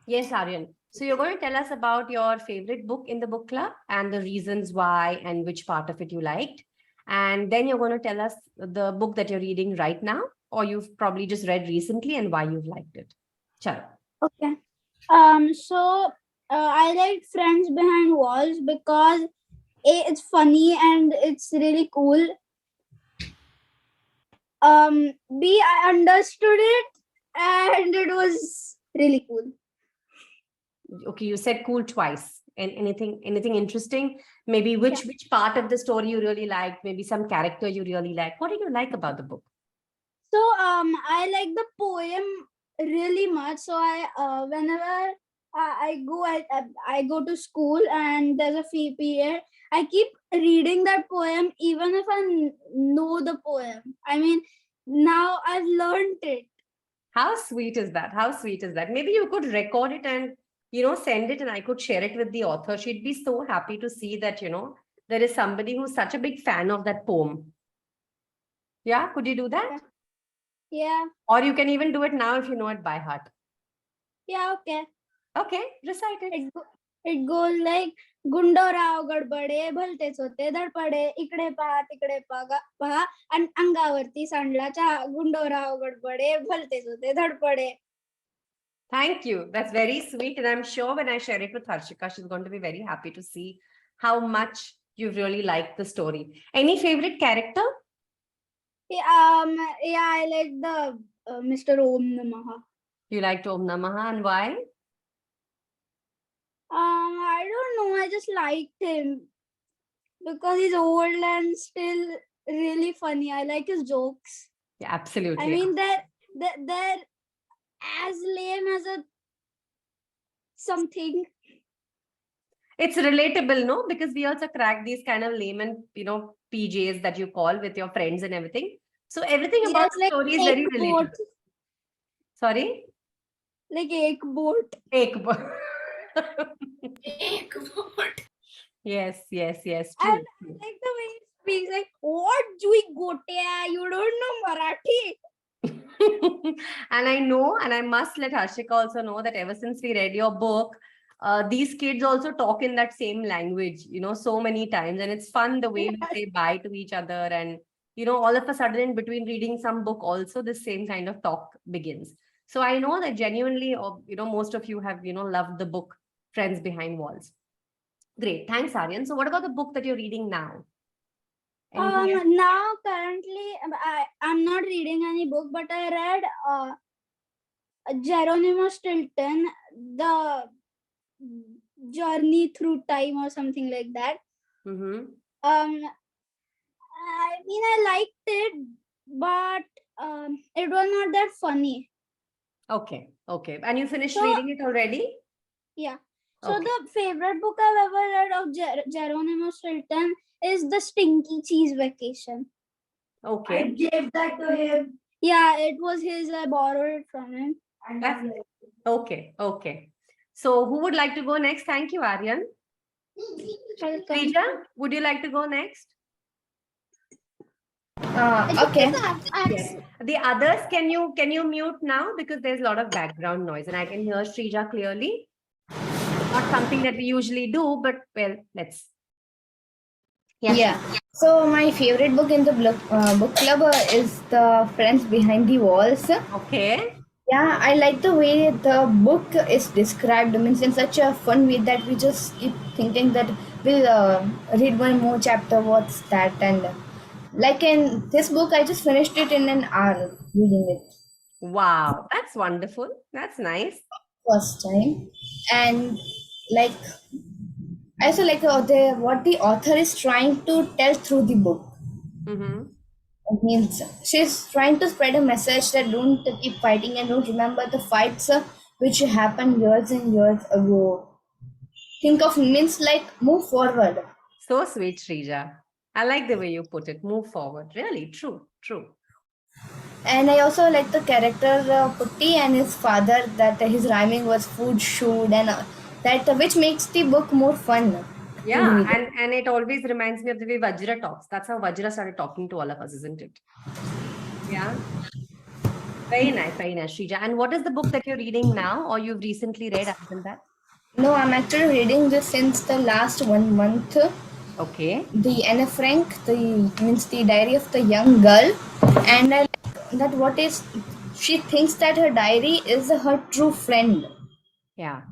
Yes, Aryan. So you're going to tell us about your favorite book in the book club and the reasons why and which part of it you liked. And then you're going to tell us the book that you're reading right now, or you've probably just read recently and why you've liked it. Chalo. Okay. I like Friends Behind Walls because it's funny and it's really cool. B, I understood it and it was really cool. Okay, you said cool twice. And anything interesting? Maybe which part of the story you really liked? Maybe some character you really liked. What did you like about the book? So I like the poem really much. So whenever I go to school and there's a free period, I keep reading that poem even if I know the poem. I mean, now I've learned it. How sweet is that? How sweet is that? Maybe you could record it and, send it and I could share it with the author. She'd be so happy to see that, there is somebody who's such a big fan of that poem. Yeah, could you do that? Yeah. Or you can even do it now if you know it by heart. Yeah, okay. Okay, recite it. It goes like, गुंडोराव गडबडे भलतेच होते धडपडे इकडे पहा तिकडे पहा आणि अंगावरती सांडला चहा गुंडोराव गडबडे भलतेच होते Dhadpade. Thank you. That's very sweet. And I'm sure when I share it with Harshika, she's going to be very happy to see how much you really liked the story. Any favorite character? I like the Mr. Om Namaha. You liked Om Namaha, and why? I don't know. I just liked him because he's old and still really funny. I like his jokes. Yeah, absolutely. I mean, they're as lame as a something. It's relatable, no? Because we also crack these kind of layman, PJs that you call with your friends and everything. So everything about the story is very relatable. Sorry? Like ek boat. Ek boat. Ek boat. Yes, true. And I like the way he speaks, like, what Jui Gotia? You don't know Marathi. And I know, and I must let Harshika also know that ever since we read your book, these kids also talk in that same language, so many times. And it's fun the way we say bye to each other. And, all of a sudden in between reading some book also, the same kind of talk begins. So I know that genuinely, most of you have, loved the book, Friends Behind Walls. Great. Thanks, Aryan. So what about the book that you're reading now? Now, currently, I'm not reading any book, but I read Geronimo Stilton, The Journey Through Time or something like that. Mm-hmm. I mean, I liked it, but it was not that funny. Okay. And you finished reading it already? Yeah. So the favorite book I've ever read of Geronimo Stilton is The Stinky Cheese Vacation. Okay. I gave that to him. Yeah, it was his. I borrowed it from him. Okay. So who would like to go next? Thank you, Aryan. Rija, would you like to go next? Okay. Yes. The others, can you mute now? Because there's a lot of background noise and I can hear Shrija clearly. Not something that we usually do, but well, let's. Yeah. So my favorite book in the book club is The Friends Behind the Walls. Okay. Yeah, I like the way the book is described. I mean, in such a fun way that we just keep thinking that we'll read one more chapter. What's that? And like in this book, I just finished it in an hour reading it. Wow, that's wonderful. That's nice. First time. And like I also like what the author is trying to tell through the book. Mm-hmm. It means she's trying to spread a message that don't keep fighting and don't remember the fights which happened years and years ago. Think of means like move forward. So sweet, Shrija. I like the way you put it. Move forward. Really, true. And I also like the character Putti and his father, that his rhyming was food, shoot, and that which makes the book more fun. Yeah, and it always reminds me of the way Vajra talks. That's how Vajra started talking to all of us, isn't it? Yeah. Very nice, Shrija. And what is the book that you're reading now, or you've recently read other than that? No, I'm actually reading this since the last 1 month. Okay. The Anne Frank, the means the diary of the young girl, and I like that what is she thinks that her diary is her true friend, Yeah.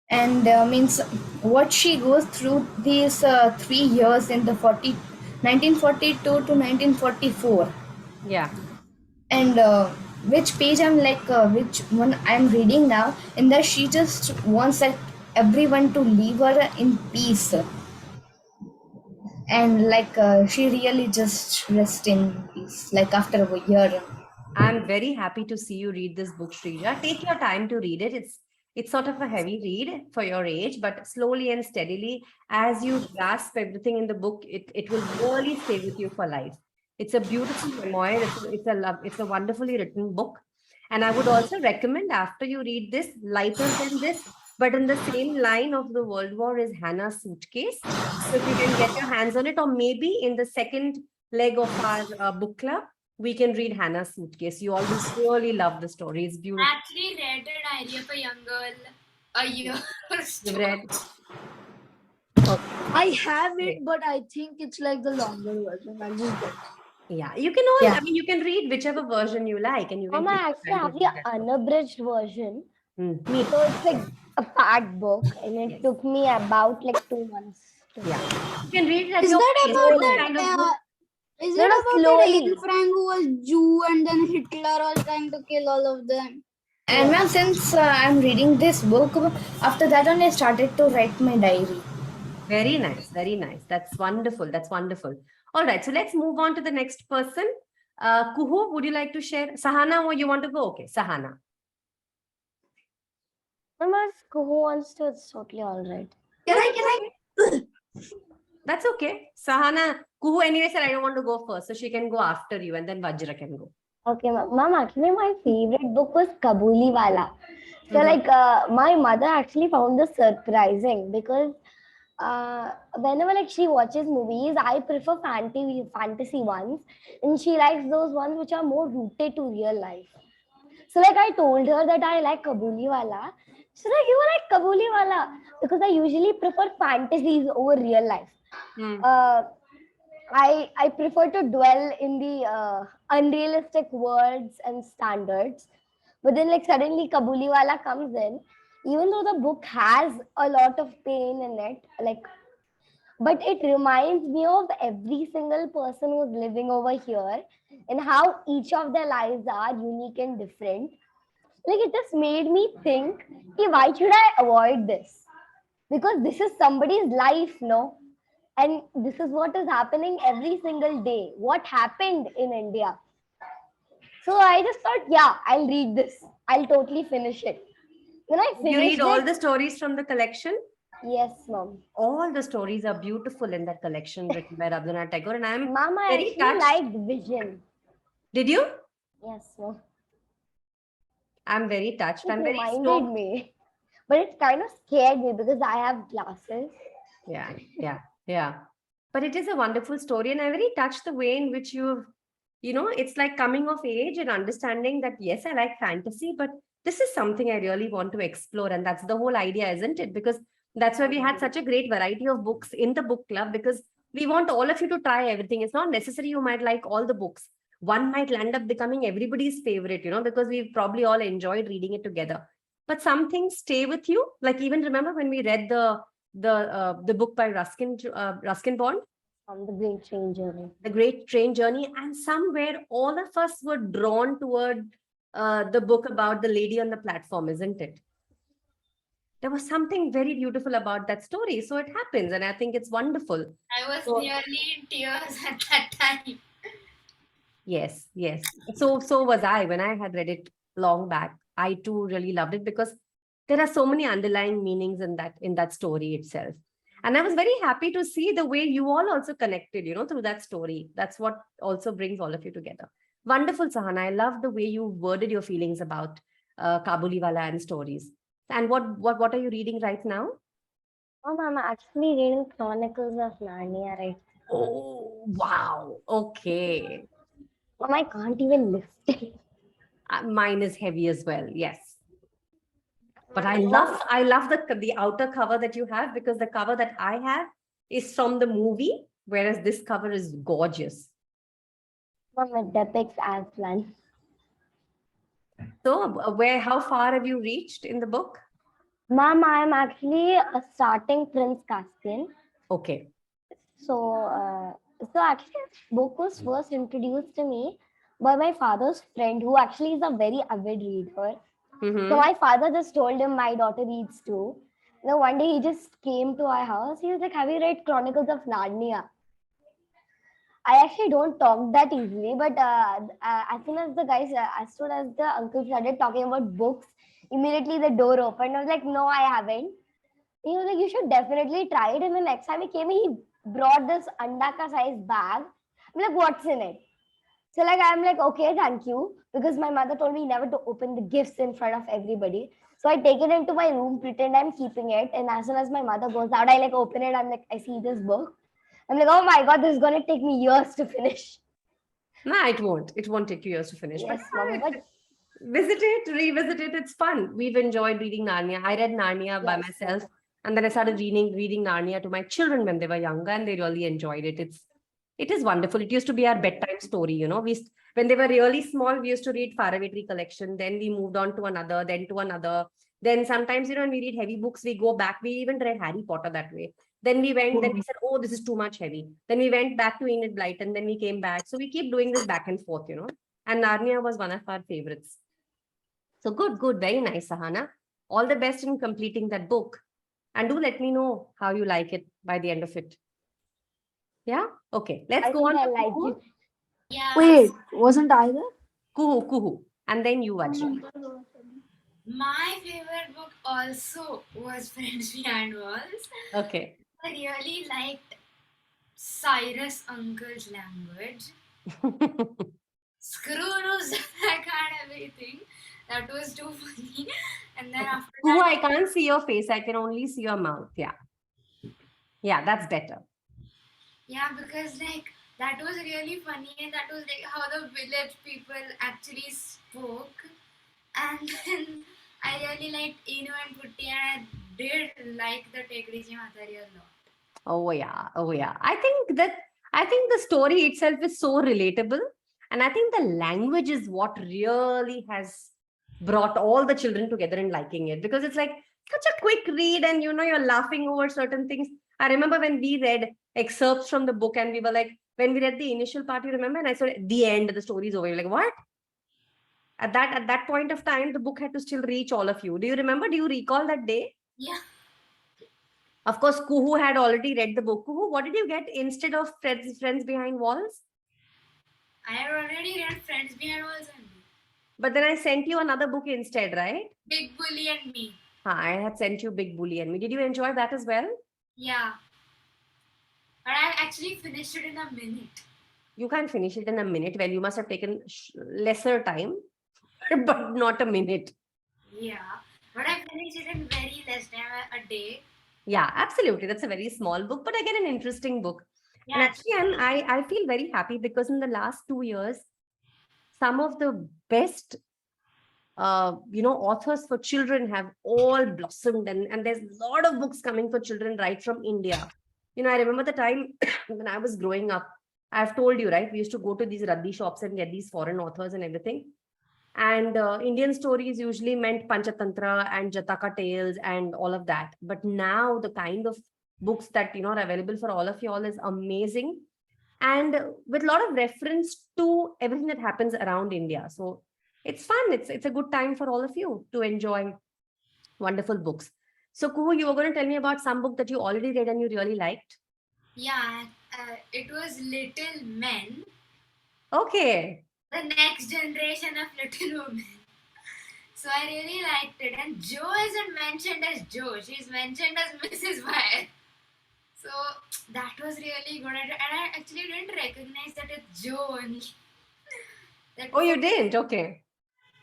and means what she goes through these 3 years in the 1942 to 1944, Yeah. and which page I'm like which one I'm reading now, in that she just wants that everyone to leave her in peace, and like she really just rest in peace like after a year. I'm very happy to see you read this book, Shrija. Take your time to read it. It's sort of a heavy read for your age, but slowly and steadily, as you grasp everything in the book, it will really stay with you for life. It's a beautiful memoir. It's a wonderfully written book. And I would also recommend after you read this, lighter than this, but in the same line of the World War is Hannah's Suitcase. So if you can get your hands on it, or maybe in the second leg of our book club, we can read Hannah's Suitcase. You all will surely love the story. It's beautiful. I actually read a diary of a young girl a year or You've so. read? I have it, Great. but I think it's like the longer version. I'll just get it. Yeah, you can all, Yeah. I mean, you can read whichever version you like, and you can Mama, take I your actually time to have read the that book. unabridged version. Me So it's like a fat book, and it Yes. took me about like 2 months to Yeah. finish. You can read it at Is your that pace. about Those that? kind of books. Is No, it no, about that slowly. Anne Frank who was Jew and then Hitler was trying to kill all of them? And ma'am, since I'm reading this book, after that only I started to write my diary. Very nice. Very nice. That's wonderful. That's wonderful. All right. So let's move on to the next person. Kuhu, would you like to share? Sahana, or you want to go? Okay, Sahana. Mama, who wants to? It's totally all right. Can I? That's okay. Sahana, Kuhu anyway said I don't want to go first, so she can go after you, and then Vajra can go. Okay, Mom, actually, my favorite book was Kabuli Wala. So, Mhm. like, my mother actually found this surprising because whenever like she watches movies, I prefer fantasy ones, and she likes those ones which are more rooted to real life. So, like, I told her that I like Kabuli Wala. She's like, you like Kabuli Wala? Because I usually prefer fantasies over real life. Hmm. I prefer to dwell in the unrealistic words and standards. But then like suddenly Kabuliwala comes in, even though the book has a lot of pain in it, like but it reminds me of every single person who's living over here and how each of their lives are unique and different. Like it just made me think, hey, why should I avoid this? Because this is somebody's life, no? And this is what is happening every single day. What happened in India? So I just thought, yeah, I'll read this. I'll totally finish it. When I You read finished all it, the stories from the collection? yes, mom. All the stories are beautiful in that collection written by Rabindranath Tagore, and I'm Mom, I very actually touched. liked Vision. Did you? Yes, mom. I'm very touched. It I'm very reminded stoked. me. But it kind of scared me because I have glasses. Yeah. But it is a wonderful story, and I'm very touched the way in which it's like coming of age and understanding that, yes, I like fantasy, but this is something I really want to explore. And that's the whole idea, isn't it? Because that's why we had such a great variety of books in the book club, because we want all of you to try everything. It's not necessary you might like all the books. One might end up becoming everybody's favorite, because we've probably all enjoyed reading it together. But some things stay with you. Like even remember when we read the book by Ruskin Bond, From the Great Train Journey. The Great Train Journey, and somewhere all of us were drawn toward the book about the lady on the platform, isn't it? There was something very beautiful about that story. So it happens, and I think it's wonderful. I was So- nearly in tears at that time. Yes. So was I when I had read it long back. I too really loved it because there are so many underlying meanings in that story itself. And I was very happy to see the way you all also connected, through that story. That's what also brings all of you together. Wonderful, Sahana. I love the way you worded your feelings about Kabuliwala and stories. And what are you reading right now? Mom, I'm actually reading Chronicles of Narnia right. Oh, wow. Okay. Mom, I can't even lift it. Mine is heavy as well. Yes. But I love the outer cover that you have, because the cover that I have is from the movie, whereas this cover is gorgeous. Mom, it depicts Aslan. So, how far have you reached in the book? Mom, I'm actually starting Prince Caspian. Okay. So actually, this book was first introduced to me by my father's friend, who actually is a very avid reader. Mhm. So my father just told him my daughter reads too. Then one day he just came to our house. He was like, "Have you read Chronicles of Narnia?" I actually don't talk that easily, but as soon as the guys, as soon as the uncle started talking about books, immediately the door opened. I was like, "No, I haven't." He was like, "You should definitely try it." And the next time he came, he brought this andaka size bag. I'm like, "What's in it?" So like I'm like, "Okay, thank you," because my mother told me never to open the gifts in front of everybody. So I take it into my room, pretend I'm keeping it, and as soon as my mother goes out, I like open it. I'm like, I see this book. I'm like, "Oh my god, this is gonna take me years to finish." No, it won't. It won't take you years to finish. Yes, But mom, but visit it, revisit it. It's fun. We've enjoyed reading Narnia. I read Narnia by yes, myself, and then I started reading Narnia to my children when they were younger, and they really enjoyed it. It is wonderful. It used to be our bedtime story. When they were really small, we used to read Faraway Tree Collection. Then we moved on to another, then to another. Then sometimes, when we read heavy books, we go back. We even read Harry Potter that way. Then we said, oh, this is too much heavy. Then we went back to Enid Blyton. Then we came back. So we keep doing this back and forth. And Narnia was one of our favorites. So good, good. Very nice, Sahana. All the best in completing that book. And do let me know how you like it by the end of it. Yeah? Okay. Let's I go think on I to like Kuhu. it. Yeah. Wait, wasn't I there? Kuhu. And then you, Vajra. My favorite book also was Friends Behind Walls. Okay. I really liked Cyrus Uncle's language. Screw knows that kind of everything. That was too funny. And then after Kuhu, that, I can't see your face. I can only see your mouth. Yeah. Yeah, that's better. yeah, because like that was really funny, and that was like how the village people actually spoke. And then I really liked Inu and Putti, and I did like the Tekriji Matari a lot. Oh yeah. Oh yeah. I think the story itself is so relatable. And I think the language is what really has brought all the children together in liking it, because it's like such a quick read, and you're laughing over certain things. I remember when we read excerpts from the book, and we were like, when we read the initial part, you remember, and I said at the end, the story's over. You're like, what? At that point of time, the book had to still reach all of you. Do you remember? Do you recall that day? Yeah. Of course, Kuhu had already read the book. Kuhu, what did you get instead of Friends Behind Walls? I had already read Friends Behind Walls and But then I sent you another book instead, right? Big Bully and Me. I had sent you Big Bully and Me. Did you enjoy that as well? Yeah. But I actually finished it in a minute. You can't finish it in a minute. Well, you must have taken lesser time, but not a minute. Yeah. But I finished it in very less time, a day. Yeah, absolutely. That's a very small book, but again, an interesting book. And Yeah. actually, I feel very happy because in the last 2 years, some of the best authors for children have all blossomed, and there's a lot of books coming for children right from India. I remember the time when I was growing up. I've told you, right? We used to go to these raddi shops and get these foreign authors and everything. And Indian stories usually meant Panchatantra and Jataka tales and all of that. But now the kind of books that are available for all of you all is amazing, and with a lot of reference to everything that happens around India. So it's fun. It's a good time for all of you to enjoy wonderful books. So Kuhu, you were going to tell me about some book that you already read and you really liked. Yeah. It was Little Men, Okay. the next generation of Little Women. So I really liked it. And Jo isn't mentioned as Jo, she's mentioned as Mrs. Wire. So that was really good. And I actually didn't recognize that it's Jo only. Oh, you didn't? Okay.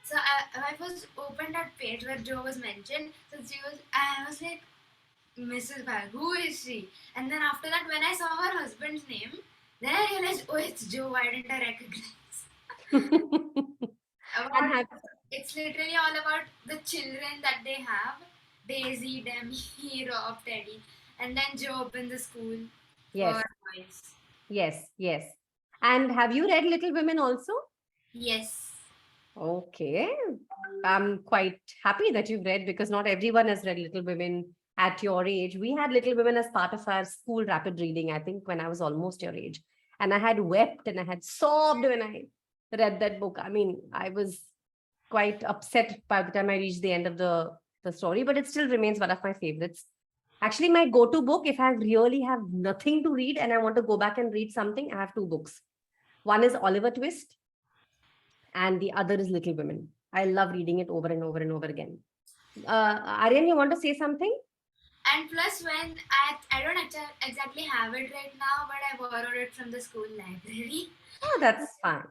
So I first opened that page where Jo was mentioned. So I was like, Mrs. Wire, who is she? And then after that, when I saw her husband's name, then I realized, oh, it's Jo. Why didn't I recognize? And About, it's literally all about the children that they have. Daisy, Demi, Rob, Teddy, and then Joe opens the school for yes, boys. yes. And have you read Little Women also? Yes. Okay. I'm quite happy that you've read, because not everyone has read Little Women at your age. We had Little Women as part of our school rapid reading, I think, when I was almost your age. And I had wept and I had sobbed when I read that book. I mean, I was quite upset by the time I reached the end of the story, but it still remains one of my favorites. Actually, my go-to book, if I really have nothing to read and I want to go back and read something, I have two books. One is Oliver Twist, and the other is Little Women. I love reading it over and over and over again. Aryan, you want to say something? And plus, when I don't exactly have it right now, but I borrowed it from the school library. Oh, that's fine.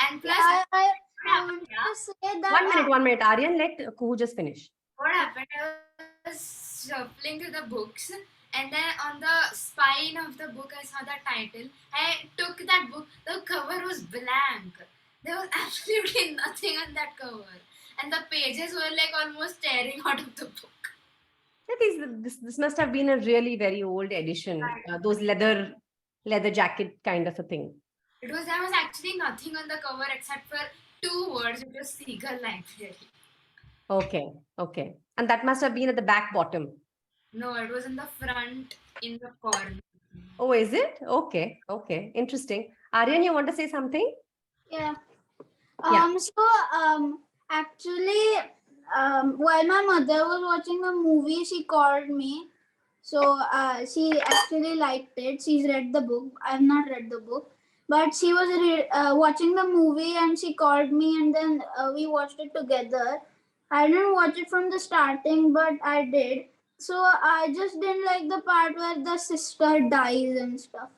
And plus, I what want happened? Yeah? to say that 1 minute. Aryan, let Kuhu just finish. What happened? I was shuffling through the books, and then on the spine of the book, I saw the title. I took that book. The cover was blank. There was absolutely nothing on that cover, and the pages were like almost tearing out of the book. This must have been a really very old edition. Those leather jacket kind of a thing. There was actually nothing on the cover except for two words. It was Seagull Library. Okay. And that must have been at the back bottom. No, it was in the front, in the corner. Oh, is it? Okay. Interesting. Aryan, you want to say something? yeah. Yeah. Actually, while my mother was watching the movie, she called me. So she actually liked it. She's read the book. I've not read the book, but she was watching the movie and she called me, and then we watched it together. I didn't watch it from the starting, but I did. So I just didn't like the part where the sister dies and stuff.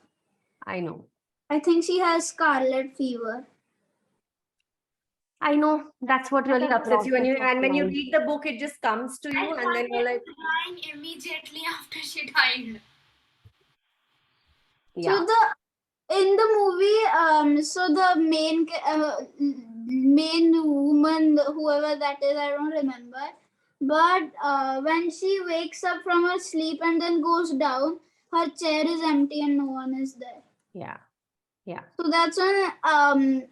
I know. I think she has scarlet fever. I know. That's what really That's a upsets you. And when you process of read the book, it just comes to you, and then you're like, crying immediately after she died. yeah. So in the movie, so the main woman, whoever that is, I don't remember. But when she wakes up from her sleep and then goes down, her chair is empty and no one is there. Yeah. So that's when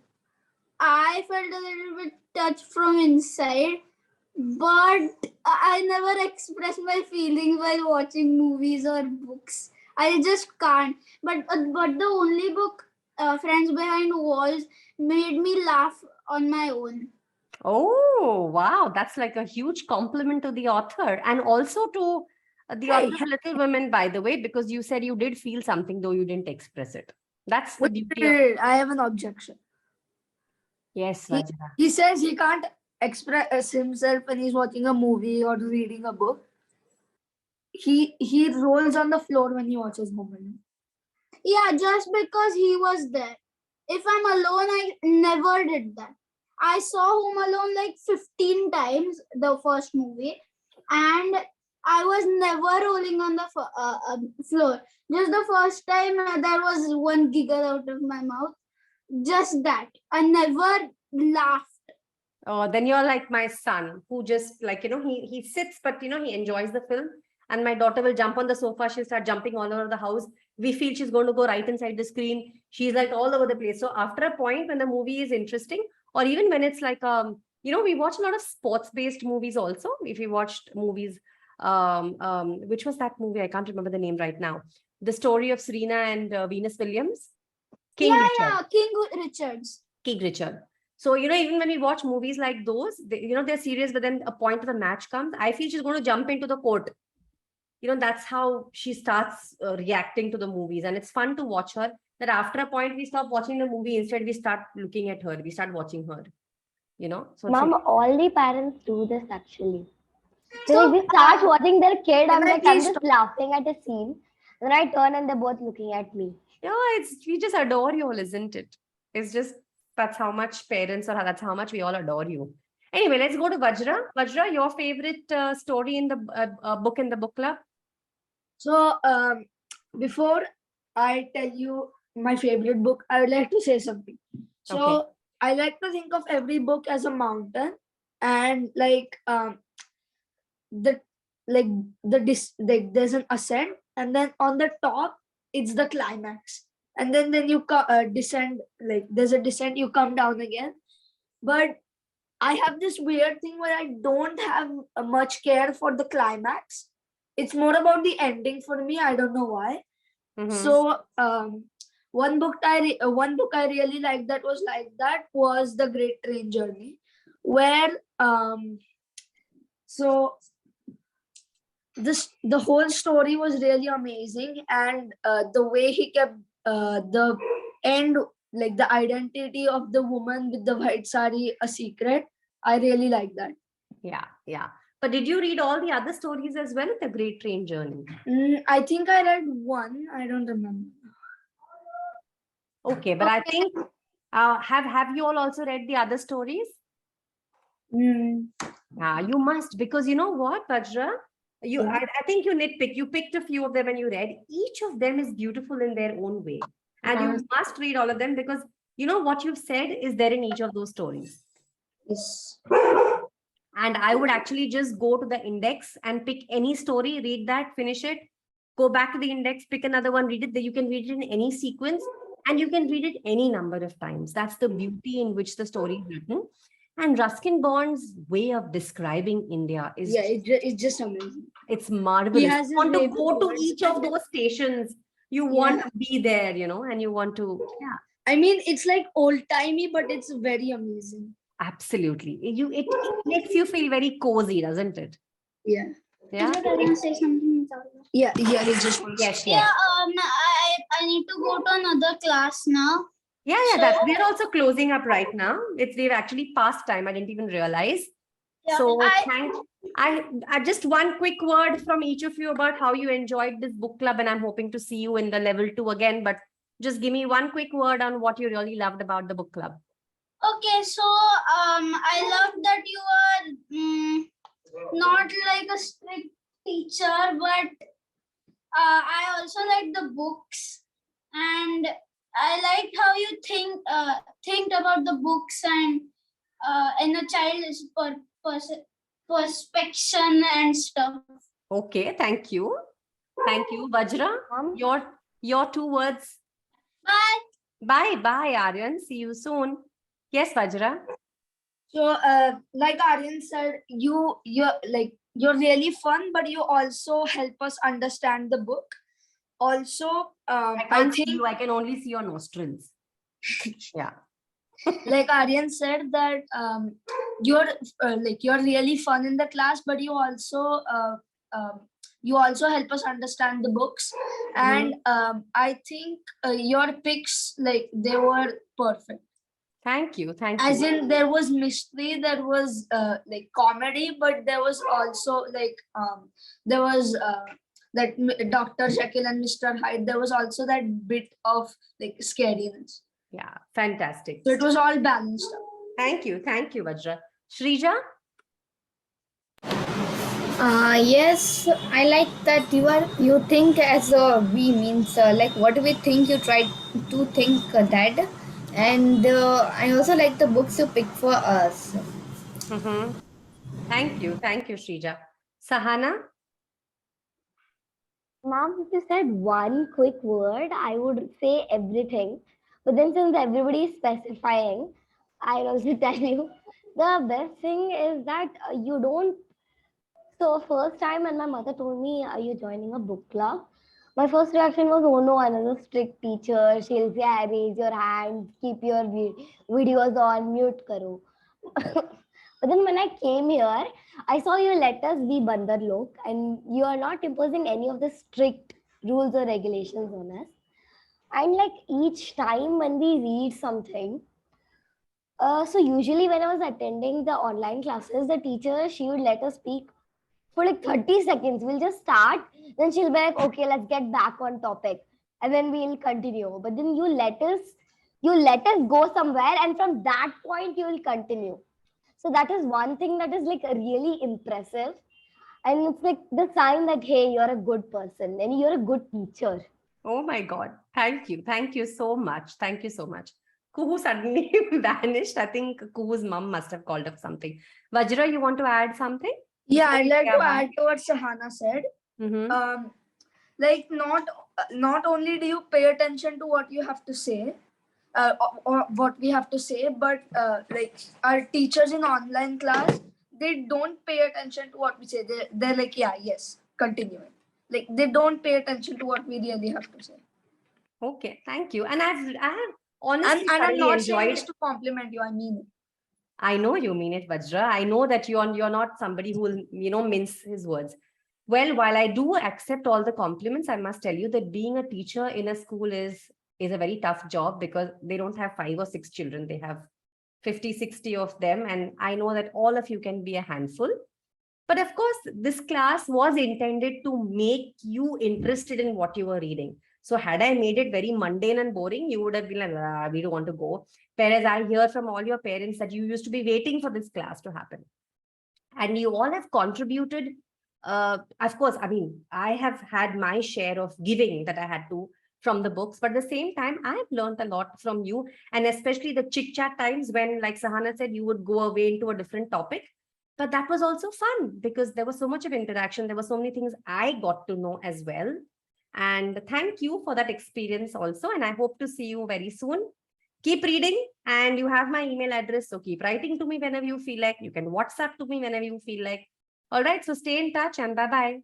I felt a little bit touched from inside. But I never express my feelings while watching movies or books. I just can't. But the only book, Friends Behind Walls, made me laugh on my own. Oh, wow. That's like a huge compliment to the author, and also to the author of Little Women, by the way, because you said you did feel something, though you didn't express it. That's the beauty of. I have an objection. Yes, He- Vajra. He says he can't express himself when he's watching a movie or reading a book. He rolls on the floor when he watches movie. Yeah, just because he was there. If I'm alone, I never did that. I saw Home Alone like 15 times, the first movie, and I was never rolling on the floor. Just the first time, there was one giggle out of my mouth. Just that. I never laughed. Oh, then you're like my son, who just like, he sits, but he enjoys the film. And my daughter will jump on the sofa. She'll start jumping all over the house. We feel she's going to go right inside the screen. She's like all over the place. So after a point, when the movie is interesting, or even when it's like, we watch a lot of sports-based movies also. If we watched movies, which was that movie? I can't remember the name right now. The story of Serena and Venus Williams. King Richard. King Richards. King Richard. So, even when we watch movies like those, they're serious, but then a point of the match comes, I feel she's going to jump into the court. That's how she starts reacting to the movies. And it's fun to watch her, that after a point, we stop watching the movie. Instead, we start looking at her. We start watching her, So Mom, all the parents do this actually. So, So they start watching their kid. I'm Can I like, I'm please just laughing at a scene. Then I turn and they're both looking at me. yeah, we just adore you all, isn't it? It's just, that's how much parents, or that's how much we all adore you. Anyway, let's go to Vajra. Vajra, your favorite story in the book in the book club? So before I tell you my favorite book, I would like to say something. So I like to think of every book as a mountain, and like the like there's an ascent, and then on the top it's the climax, and then you descend, like there's a descent, you come down again. But I have this weird thing where I don't have much care for the climax. It's more about the ending for me. I don't know why. Mhm. So one book I really liked that was The Great Train Journey, where so the whole story was really amazing, and the way he kept the end, like the identity of the woman with the white sari, a secret. I really like that. Yeah, yeah. But did you read all the other stories as well in The Great Train Journey? I think I read one. I don't remember. Okay, but I think have you all also read the other stories? Yeah, you must, because you know what, Vajra? Yeah. I think you nitpick. You picked a few of them and you read. Each of them is beautiful in their own way. And you must read all of them, because you know what you've said is there in each of those stories. Yes. And I would actually just go to the index and pick any story, read that, finish it, go back to the index, pick another one, read it. You can read it in any sequence, and you can read it any number of times. That's the beauty in which the story is written. And Ruskin Bond's way of describing India is it's just amazing. it's marvelous. has You his want to way go with to words. each of those stations. You want to be there, you know, and you want to, yeah, I mean, it's like old timey, but it's very amazing. absolutely. It makes you feel very cozy, doesn't it? Yeah. Yeah. Can I say something? Yeah. He just wants. Yes, Yeah, yes. I need to go to another class now. Yeah, So- we're also closing up right now. We've actually passed time. I didn't even realize. Yeah, So I just one quick word from each of you about how you enjoyed this book club, and I'm hoping to see you in the level 2 again. But just give me one quick word on what you really loved about the book club. Okay, so I love that you are not like a strict teacher, but I also like the books, and I liked how you think about the books and in a child's perspection and stuff. Okay, thank you. Thank you. Vajra, your 2 words. Bye. Bye, Aryan. See you soon. Yes, Vajra. So, like Aryan said, you're really fun, but you also help us understand the book. Also, I can't see you. I can only see your nostrils. Yeah. like Aryan said that you're really fun in the class, but you also help us understand the books, and I think your picks, like, they were perfect. Thank you. As in, there was mystery, there was like comedy, but there was also like there was that Dr. Jekyll and Mr. Hyde. There was also that bit of like scariness. Yeah, fantastic. So it was all balanced out. Thank you, Vajra. Shrija? Yes, I like that you think as we means like what we think, you try to think that, and I also like the books you pick for us. Thank you, Shrija. Sahana? Ma'am, if you said one quick word, I would say everything. But then since everybody is specifying, I'll also tell you the best thing is that you don't. So first time when my mother told me, are you joining a book club? My first reaction was, oh no, another strict teacher. She'll say, raise your hand, keep your videos on, mute karo. But then when I came here, I saw you let us be Bandar Lok, and you are not imposing any of the strict rules or regulations on us. And like each time when we read something, so usually when I was attending the online classes, the teacher, she would let us speak for like 30 seconds. We'll just start, then she'll be like, okay, let's get back on topic, and then we'll continue. But then you let us go somewhere, and from that point you will continue. So that is one thing that is like really impressive, and it's like the sign that hey, you're a good person and you're a good teacher. Oh my God. Thank you so much. Thank you so much. Kuhu suddenly vanished. I think Kuhu's mom must have called up something. Vajra, you want to add something? Yeah, Before I'd we like say to bye? add to what Shahana said. Mhm. Like not only do you pay attention to what you have to say, or what we have to say, but like our teachers in online class, they don't pay attention to what we say. They're like, yeah, yes, continuing. Like they don't pay attention to what we really have to say. Okay, thank you. And I have honestly And I'm thoroughly not saying enjoyed. this to compliment you. I mean it. I know you mean it, Vajra. I know that you're not somebody who will, mince his words. Well, while I do accept all the compliments, I must tell you that being a teacher in a school is a very tough job, because they don't have 5 or 6 children. They have 50, 60 of them. And I know that all of you can be a handful. But of course, this class was intended to make you interested in what you were reading. So had I made it very mundane and boring, you would have been like, "Ah, we don't want to go." Whereas I hear from all your parents that you used to be waiting for this class to happen. And you all have contributed. Of course, I mean, I have had my share of giving that I had to from the books, but at the same time, I have learned a lot from you. And especially the chit chat times when, like Sahana said, you would go away into a different topic. But that was also fun because there was so much of interaction. There were so many things I got to know as well. And thank you for that experience also. And I hope to see you very soon. Keep reading, and you have my email address. So keep writing to me whenever you feel like. You can WhatsApp to me whenever you feel like. All right. So stay in touch, and bye-bye.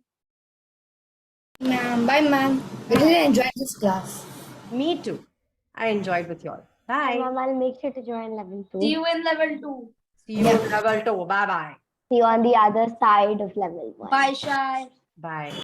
Ma'am, bye, ma'am. We really enjoyed this class. Me too. I enjoyed with you all. Hi, Bye. Mom, I'll make sure to join level 2. See you in level 2. See you in level 2. Bye-bye. See you on the other side of level 1. Bye, Shai. Bye.